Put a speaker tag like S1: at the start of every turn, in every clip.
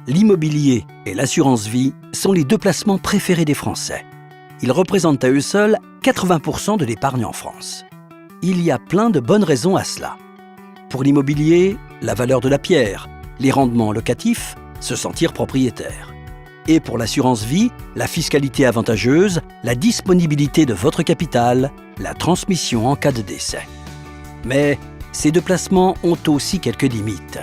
S1: L'immobilier et l'assurance vie sont les deux placements préférés des Français. Ils représentent à eux seuls 80% de l'épargne en France. Il y a plein de bonnes raisons à cela. Pour l'immobilier, la valeur de la pierre, les rendements locatifs, se sentir propriétaire. Et pour l'assurance vie, la fiscalité avantageuse, la disponibilité de votre capital, la transmission en cas de décès. Mais ces deux placements ont aussi quelques limites.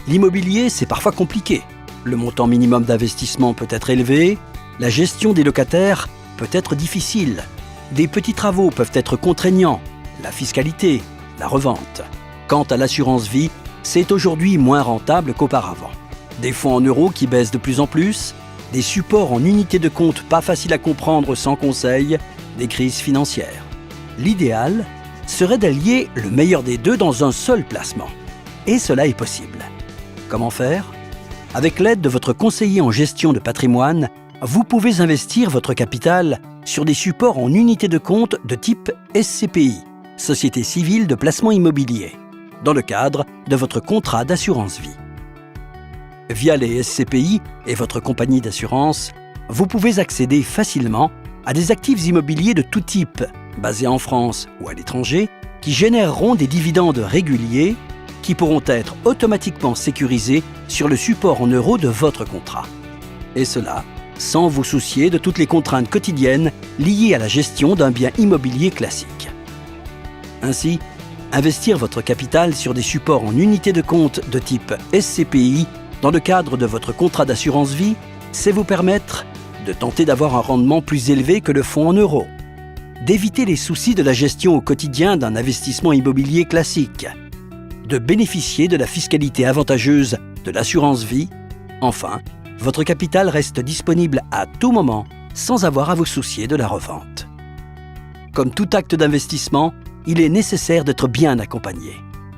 S1: L'immobilier, c'est parfois compliqué. Le montant minimum d'investissement peut être élevé, la gestion des locataires peut être difficile, des petits travaux peuvent être contraignants, la fiscalité, la revente. Quant à l'assurance vie, c'est aujourd'hui moins rentable qu'auparavant. Des fonds en euros qui baissent de plus en plus, des supports en unités de compte pas faciles à comprendre sans conseil, des crises financières. L'idéal serait d'allier le meilleur des deux dans un seul placement. Et cela est possible. Comment faire ? Avec l'aide de votre conseiller en gestion de patrimoine, vous pouvez investir votre capital sur des supports en unités de compte de type SCPI, Société civile de placement immobilier, dans le cadre de votre contrat d'assurance vie. Via les SCPI et votre compagnie d'assurance, vous pouvez accéder facilement à des actifs immobiliers de tout type, basés en France ou à l'étranger, qui généreront des dividendes réguliers qui pourront être automatiquement sécurisés sur le support en euros de votre contrat. Et cela, sans vous soucier de toutes les contraintes quotidiennes liées à la gestion d'un bien immobilier classique. Ainsi, investir votre capital sur des supports en unités de compte de type SCPI dans le cadre de votre contrat d'assurance vie, c'est vous permettre de tenter d'avoir un rendement plus élevé que le fonds en euros, d'éviter les soucis de la gestion au quotidien d'un investissement immobilier classique, de bénéficier de la fiscalité avantageuse de l'assurance vie. Enfin, votre capital reste disponible à tout moment sans avoir à vous soucier de la revente. Comme tout acte d'investissement, il est nécessaire d'être bien accompagné.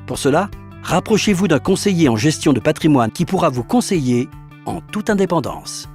S1: Pour cela, rapprochez-vous d'un conseiller en gestion de patrimoine qui pourra vous conseiller en toute indépendance.